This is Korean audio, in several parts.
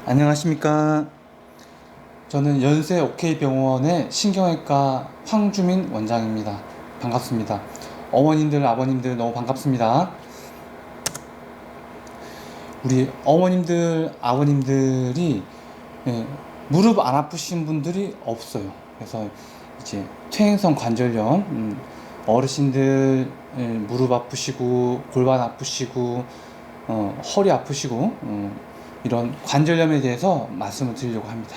안녕하십니까. 저는 연세 OK병원의 신경외과 황주민 원장입니다. 반갑습니다. 어머님들, 아버님들 너무 반갑습니다. 우리 어머님들, 아버님들이 무릎 안 아프신 분들이 없어요. 그래서 이제 퇴행성 관절염, 어르신들 무릎 아프시고 골반 아프시고 허리 아프시고 이런 관절염에 대해서 말씀을 드리려고 합니다.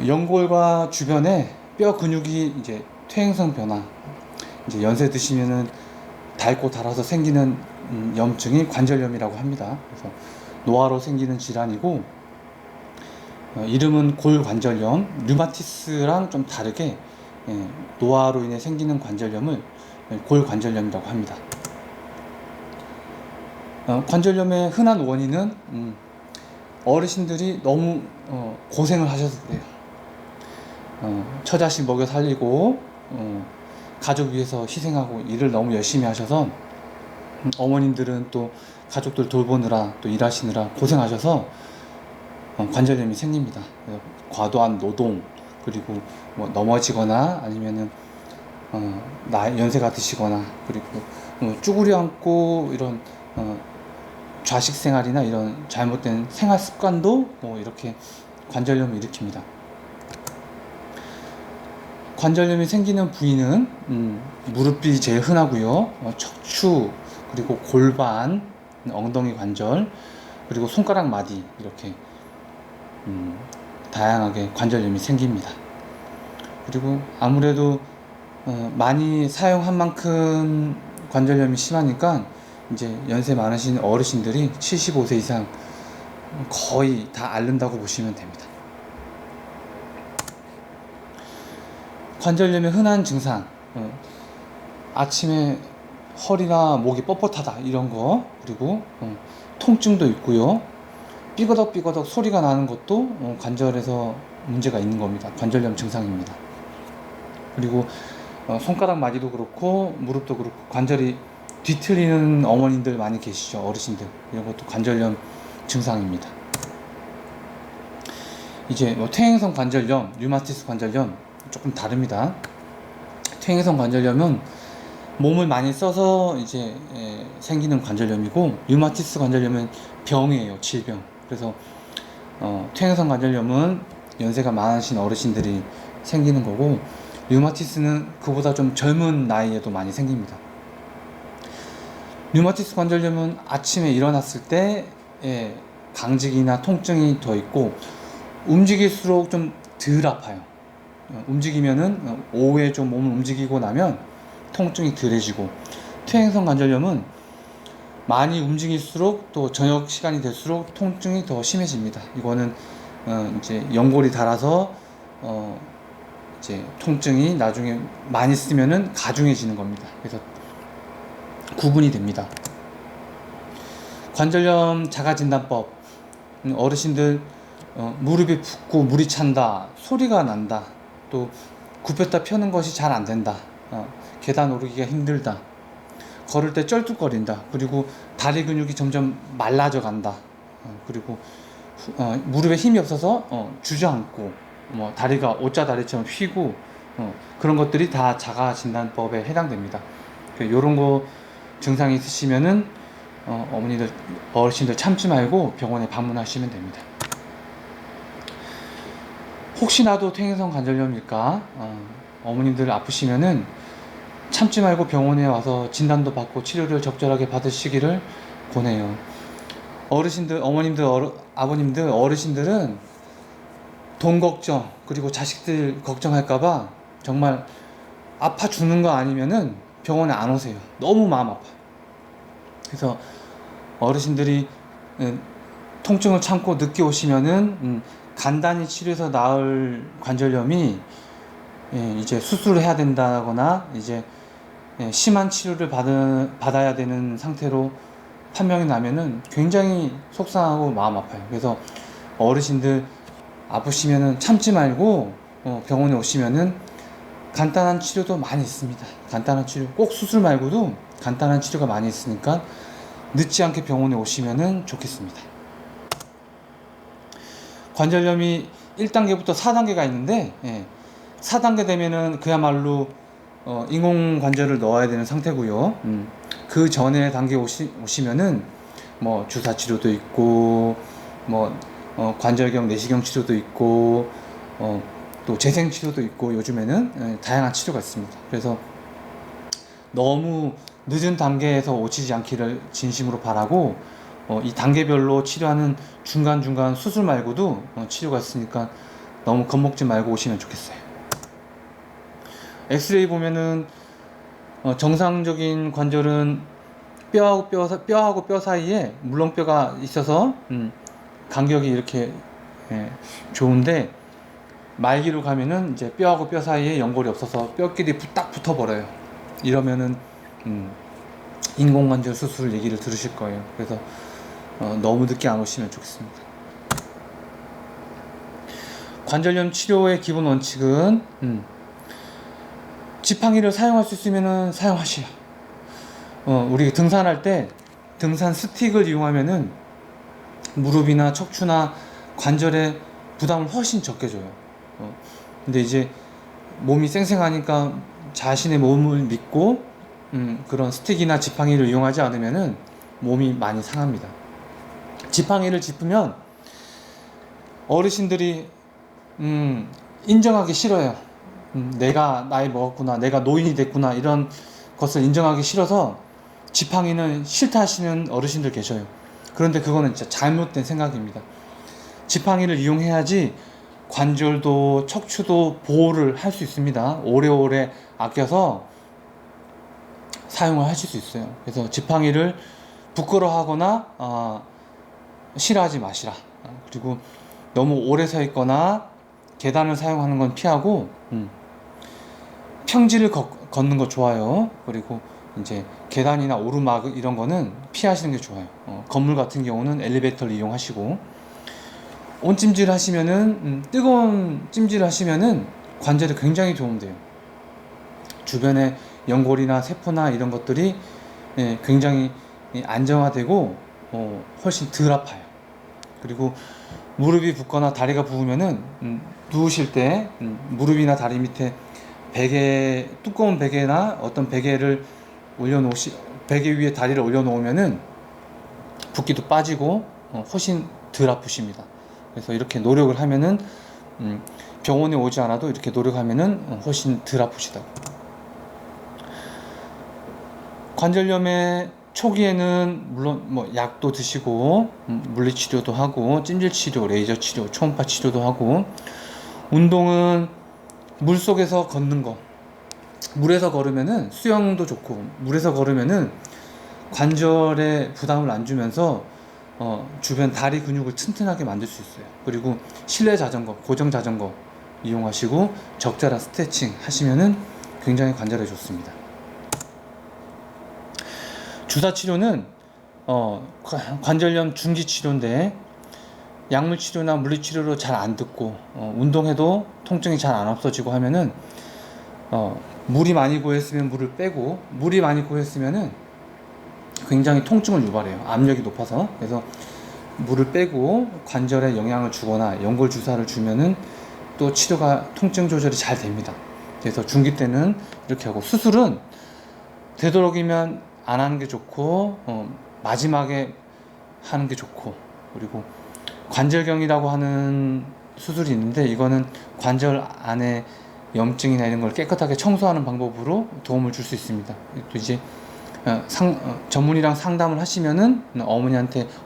연골과 주변에 뼈 근육이 이제 퇴행성 변화, 이제 연세 드시면은 닳고 닳아서 생기는 염증이 관절염이라고 합니다. 그래서 노화로 생기는 질환이고, 이름은 골관절염, 류마티스랑 좀 다르게 노화로 인해 생기는 관절염을 골관절염이라고 합니다. 관절염의 흔한 원인은 어르신들이 너무 고생을 하셔서 그래요. 처자식 먹여 살리고 가족 위해서 희생하고 일을 너무 열심히 하셔서 어머님들은 또 가족들 돌보느라 또 일하시느라 고생하셔서 관절염이 생깁니다. 과도한 노동, 그리고 뭐 넘어지거나 아니면은 연세가 드시거나, 그리고 쭈그려 앉고 이런 좌식 생활이나 이런 잘못된 생활 습관도 이렇게 관절염을 일으킵니다. 관절염이 생기는 부위는 무릎이 제일 흔하고요. 척추, 그리고 골반, 엉덩이 관절, 그리고 손가락 마디, 이렇게 다양하게 관절염이 생깁니다. 그리고 아무래도 많이 사용한 만큼 관절염이 심하니까 이제 연세 많으신 어르신들이 75세 이상 거의 다 앓는다고 보시면 됩니다. 관절염의 흔한 증상, 아침에 허리나 목이 뻣뻣하다 이런 거, 그리고 통증도 있고요. 삐거덕삐거덕 소리가 나는 것도 관절에서 문제가 있는 겁니다. 관절염 증상입니다. 그리고 손가락 마디도 그렇고 무릎도 그렇고 관절이 뒤틀리는 어머님들 많이 계시죠. 어르신들. 이런 것도 관절염 증상입니다. 이제 퇴행성 관절염, 류마티스 관절염 조금 다릅니다. 퇴행성 관절염은 몸을 많이 써서 이제 생기는 관절염이고, 류마티스 관절염은 병이에요. 질병. 그래서 퇴행성 관절염은 연세가 많으신 어르신들이 생기는 거고, 류마티스는 그보다 좀 젊은 나이에도 많이 생깁니다. 류마티스 관절염은 아침에 일어났을 때 강직이나 통증이 더 있고, 움직일수록 좀 덜 아파요. 움직이면은 오후에 좀 몸을 움직이고 나면 통증이 덜해지고, 퇴행성 관절염은 많이 움직일수록 또 저녁 시간이 될수록 통증이 더 심해집니다. 이거는 이제 연골이 닳아서 이제 통증이 나중에 많이 쓰면은 가중해지는 겁니다. 그래서 구분이 됩니다. 관절염 자가진단법, 어르신들 무릎이 붓고 물이 찬다, 소리가 난다, 또 굽혔다 펴는 것이 잘 안 된다, 계단 오르기가 힘들다, 걸을 때 쩔뚝거린다, 그리고 다리 근육이 점점 말라져 간다, 그리고 무릎에 힘이 없어서 주저앉고 다리가 오자다리처럼 휘고, 그런 것들이 다 자가진단법에 해당됩니다. 이런 거 증상이 있으시면은 어머니들, 어르신들 참지 말고 병원에 방문하시면 됩니다. 혹시나도 퇴행성 관절염일까 어머님들 아프시면은 참지 말고 병원에 와서 진단도 받고 치료를 적절하게 받으시기를 권해요. 어르신들, 어머님들, 아버님들, 어르신들은 돈 걱정, 그리고 자식들 걱정할까봐 정말 아파 죽는 거 아니면은 병원에 안 오세요. 너무 마음 아파요. 그래서 어르신들이 통증을 참고 늦게 오시면은 간단히 치료해서 나을 관절염이 이제 수술을 해야 된다거나 이제 심한 치료를 받아야 되는 상태로 판명이 나면은 굉장히 속상하고 마음 아파요. 그래서 어르신들 아프시면은 참지 말고 병원에 오시면은 간단한 치료도 많이 있습니다. 간단한 치료, 꼭 수술 말고도 간단한 치료가 많이 있으니까 늦지 않게 병원에 오시면은 좋겠습니다. 관절염이 1단계부터 4단계가 있는데 4단계 되면은 그야말로 인공관절을 넣어야 되는 상태고요. 그 전에 단계 오시면은 뭐 주사 치료도 있고 뭐 관절경 내시경 치료도 있고 또 재생 치료도 있고 요즘에는 다양한 치료가 있습니다. 그래서 너무 늦은 단계에서 오시지 않기를 진심으로 바라고 이 단계별로 치료하는 중간중간 수술 말고도 치료가 있으니까 너무 겁먹지 말고 오시면 좋겠어요. 엑스레이 보면은 정상적인 관절은 뼈하고 뼈 사이에 물렁뼈가 있어서 간격이 이렇게 좋은데, 말기로 가면은 이제 뼈하고 뼈 사이에 연골이 없어서 뼈끼리 딱 붙어버려요. 이러면은 인공관절 수술 얘기를 들으실 거예요. 그래서 너무 늦게 안 오시면 좋겠습니다. 관절염 치료의 기본 원칙은 지팡이를 사용할 수 있으면 사용하시오. 우리 등산할 때 등산 스틱을 이용하면은 무릎이나 척추나 관절에 부담을 훨씬 적게 줘요. 근데 이제 몸이 쌩쌩하니까 자신의 몸을 믿고 그런 스틱이나 지팡이를 이용하지 않으면은 몸이 많이 상합니다. 지팡이를 짚으면 어르신들이 인정하기 싫어요. 내가 나이 먹었구나, 내가 노인이 됐구나, 이런 것을 인정하기 싫어서 지팡이는 싫다 하시는 어르신들 계셔요. 그런데 그거는 진짜 잘못된 생각입니다. 지팡이를 이용해야지 관절도 척추도 보호를 할 수 있습니다. 오래오래 아껴서 사용을 하실 수 있어요. 그래서 지팡이를 부끄러워하거나 싫어하지 마시라. 그리고 너무 오래 서 있거나 계단을 사용하는 건 피하고 평지를 걷는 거 좋아요. 그리고 이제 계단이나 오르막 이런 거는 피하시는 게 좋아요. 건물 같은 경우는 엘리베이터를 이용하시고, 온찜질 하시면은 뜨거운 찜질을 하시면은 관절에 굉장히 도움돼요. 주변에 연골이나 세포나 이런 것들이 굉장히 안정화되고 훨씬 덜 아파요. 그리고 무릎이 붓거나 다리가 부으면은 누우실 때 무릎이나 다리 밑에 베개, 두꺼운 베개나 어떤 베개를 베개 위에 다리를 올려놓으면은 붓기도 빠지고 훨씬 덜 아프십니다. 그래서 이렇게 노력을 하면은 병원에 오지 않아도 이렇게 노력하면은 훨씬 덜 아프시다고. 관절염의 초기에는 물론 뭐 약도 드시고 물리치료도 하고 찜질치료, 레이저치료, 초음파 치료도 하고, 운동은 물속에서 걷는 거, 물에서 걸으면은 수영도 좋고 물에서 걸으면은 관절에 부담을 안 주면서 주변 다리 근육을 튼튼하게 만들 수 있어요. 그리고 실내 자전거, 고정 자전거 이용하시고 적절한 스트레칭 하시면은 굉장히 관절에 좋습니다. 주사 치료는 관절염 중기 치료인데, 약물 치료나 물리 치료로 잘 안 듣고 운동해도 통증이 잘 안 없어지고 하면은 물이 많이 고였으면 물을 빼고, 물이 많이 고였으면은 굉장히 통증을 유발해요. 압력이 높아서. 그래서 물을 빼고 관절에 영향을 주거나 연골 주사를 주면은 또 치료가, 통증 조절이 잘 됩니다. 그래서 중기 때는 이렇게 하고, 수술은 되도록이면 안 하는 게 좋고 마지막에 하는 게 좋고, 그리고 관절경이라고 하는 수술이 있는데 이거는 관절 안에 염증이나 이런 걸 깨끗하게 청소하는 방법으로 도움을 줄 수 있습니다. 또 이제 전문의랑 상담을 하시면은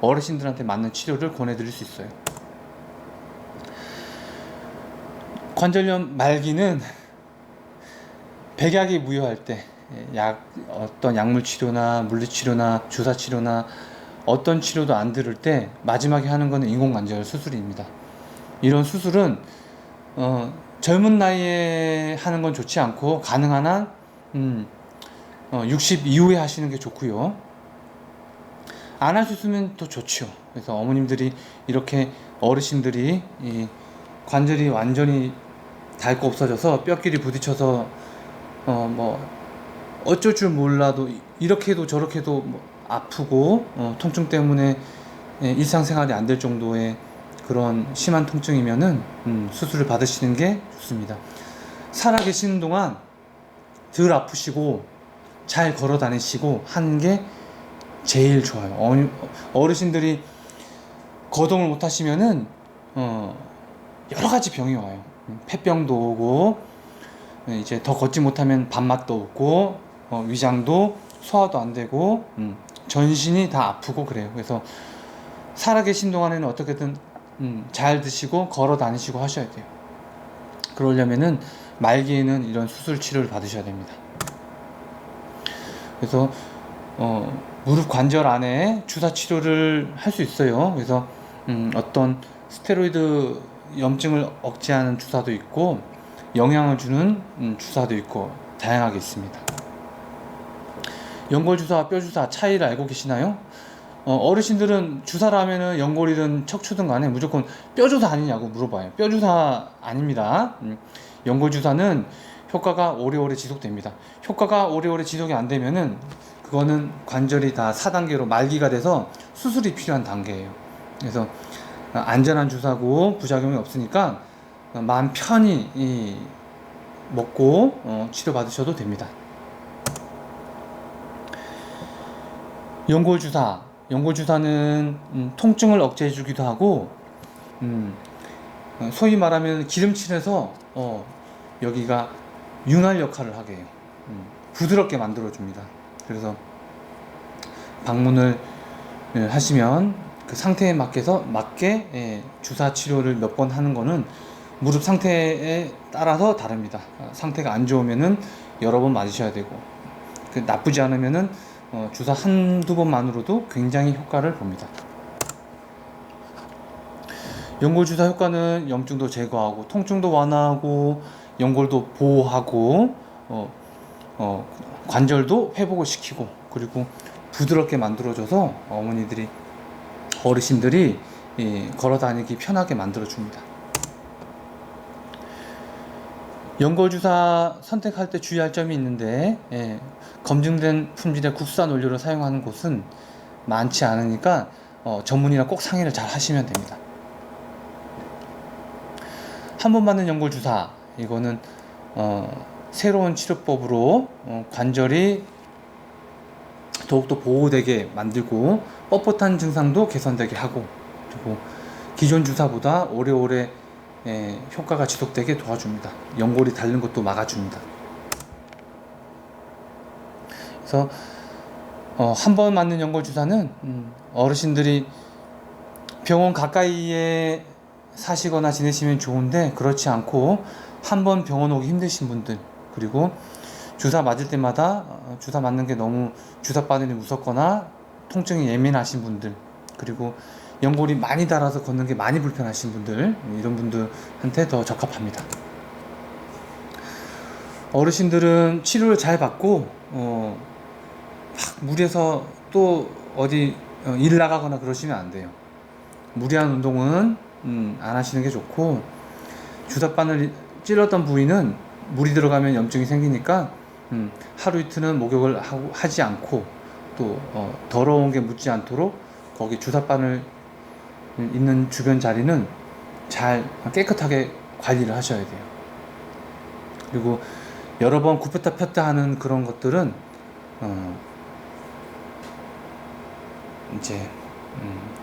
어르신들한테 맞는 치료를 권해드릴 수 있어요. 관절염 말기는 백약이 무효할 때 어떤 약물 치료나 물리 치료나 주사 치료나 어떤 치료도 안 들을 때 마지막에 하는 것은 인공관절 수술입니다. 이런 수술은 젊은 나이에 하는 건 좋지 않고 가능한 한 60 이후에 하시는 게 좋고요. 안 할 수 있으면 더 좋죠. 그래서 어머님들이 이렇게 어르신들이 이 관절이 완전히 닳고 없어져서 뼈끼리 부딪혀서 뭐 어쩔 줄 몰라도 이렇게 해도 저렇게 해도 아프고 통증 때문에 일상생활이 안 될 정도의 그런 심한 통증이면은 수술을 받으시는 게 좋습니다. 살아계시는 동안 덜 아프시고 잘 걸어 다니시고 하는 게 제일 좋아요. 어르신들이 거동을 못 하시면은 여러 가지 병이 와요. 폐병도 오고, 이제 더 걷지 못하면 밥맛도 없고, 위장도 소화도 안 되고, 전신이 다 아프고 그래요. 그래서 살아계신 동안에는 어떻게든 잘 드시고 걸어 다니시고 하셔야 돼요. 그러려면은 말기에는 이런 수술 치료를 받으셔야 됩니다. 그래서 무릎 관절 안에 주사 치료를 할 수 있어요. 그래서 어떤 스테로이드 염증을 억제하는 주사도 있고 영양을 주는 주사도 있고 다양하게 있습니다. 연골주사와 뼈주사 차이를 알고 계시나요? 어르신들은 주사를 하면은 연골이든 척추든 간에 무조건 뼈주사 아니냐고 물어봐요. 뼈주사 아닙니다. 연골주사는 효과가 오래오래 지속됩니다. 효과가 오래오래 지속이 안 되면은 그거는 관절이 다 4단계로 말기가 돼서 수술이 필요한 단계예요. 그래서 안전한 주사고 부작용이 없으니까 마음 편히 먹고 치료받으셔도 됩니다. 연골주사는 통증을 억제해 주기도 하고 소위 말하면 기름칠해서 여기가 윤활 역할을 하게 해요. 부드럽게 만들어 줍니다. 그래서 방문을 하시면 그 상태에 맞게 주사 치료를 몇 번 하는 거는 무릎 상태에 따라서 다릅니다. 상태가 안 좋으면은 여러 번 맞으셔야 되고, 나쁘지 않으면은 주사 한두 번만으로도 굉장히 효과를 봅니다. 연골주사 효과는 염증도 제거하고 통증도 완화하고 연골도 보호하고 관절도 회복을 시키고 그리고 부드럽게 만들어줘서 어르신들이 걸어다니기 편하게 만들어줍니다. 연골주사 선택할 때 주의할 점이 있는데 검증된 품질의 국산 원료를 사용하는 곳은 많지 않으니까 전문의랑 꼭 상의를 잘 하시면 됩니다. 한 번 맞는 연골주사, 이거는 새로운 치료법으로 관절이 더욱더 보호되게 만들고 뻣뻣한 증상도 개선되게 하고, 그리고 기존 주사보다 오래오래 효과가 지속되게 도와줍니다. 연골이 닳는 것도 막아줍니다. 그래서 한 번 맞는 연골주사는 어르신들이 병원 가까이에 사시거나 지내시면 좋은데, 그렇지 않고 한 번 병원 오기 힘드신 분들, 그리고 주사 맞을 때마다 주사 맞는 게 너무 주사 바늘이 무섭거나 통증이 예민하신 분들, 그리고 연골이 많이 닳아서 걷는 게 많이 불편하신 분들, 이런 분들한테 더 적합합니다. 어르신들은 치료를 잘 받고 막 무리해서 또 어디 일 나가거나 그러시면 안 돼요. 무리한 운동은 안 하시는 게 좋고, 주사바늘 찔렀던 부위는 물이 들어가면 염증이 생기니까 하루 이틀은 목욕을 하지 않고, 또 더러운 게 묻지 않도록 거기 주사바늘 있는 주변 자리는 잘 깨끗하게 관리를 하셔야 돼요. 그리고 여러 번 굽혔다 폈다 하는 그런 것들은 이제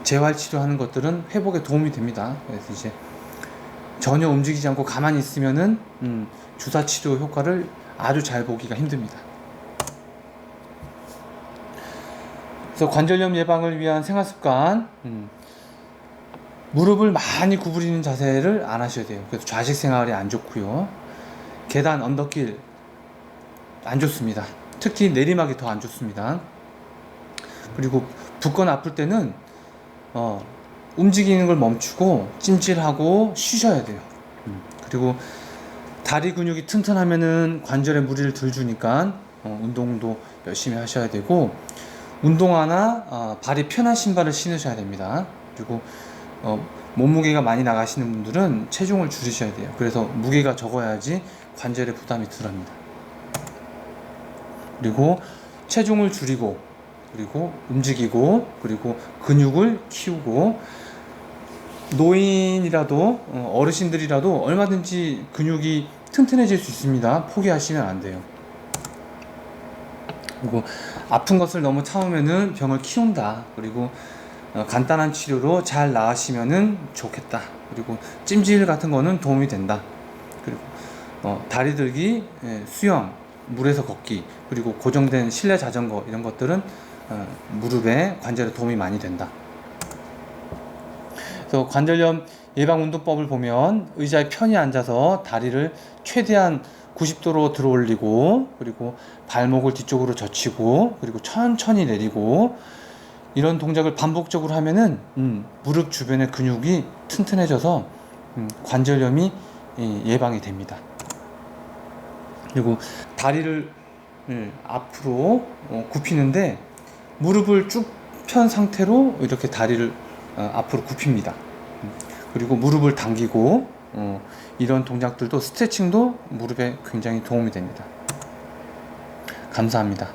재활 치료하는 것들은 회복에 도움이 됩니다. 그래서 이제 전혀 움직이지 않고 가만히 있으면은 주사 치료 효과를 아주 잘 보기가 힘듭니다. 그래서 관절염 예방을 위한 생활 습관, 무릎을 많이 구부리는 자세를 안 하셔야 돼요. 그래서 좌식 생활이 안 좋고요. 계단, 언덕길 안 좋습니다. 특히 내리막이 더 안 좋습니다. 그리고 붓거나 아플 때는 움직이는 걸 멈추고 찜질하고 쉬셔야 돼요. 그리고 다리 근육이 튼튼하면은 관절에 무리를 덜 주니까 운동도 열심히 하셔야 되고, 운동화나 발이 편한 신발을 신으셔야 됩니다. 그리고 몸무게가 많이 나가시는 분들은 체중을 줄이셔야 돼요. 그래서 무게가 적어야지 관절에 부담이 덜합니다. 그리고 체중을 줄이고, 그리고 움직이고, 그리고 근육을 키우고, 노인이라도 어르신들이라도 얼마든지 근육이 튼튼해질 수 있습니다. 포기하시면 안 돼요. 그리고 아픈 것을 너무 참으면은 병을 키운다. 그리고 간단한 치료로 잘 나으시면은 좋겠다. 그리고 찜질 같은 거는 도움이 된다. 그리고 다리 들기, 수영, 물에서 걷기, 그리고 고정된 실내 자전거 이런 것들은 무릎에 관절에 도움이 많이 된다. 그래서 관절염 예방 운동법을 보면 의자에 편히 앉아서 다리를 최대한 90도로 들어 올리고, 그리고 발목을 뒤쪽으로 젖히고, 그리고 천천히 내리고, 이런 동작을 반복적으로 하면은 무릎 주변의 근육이 튼튼해져서 관절염이 예방이 됩니다. 그리고 다리를 앞으로 굽히는데 무릎을 쭉 편 상태로 이렇게 다리를 앞으로 굽힙니다. 그리고 무릎을 당기고 이런 동작들도 스트레칭도 무릎에 굉장히 도움이 됩니다. 감사합니다.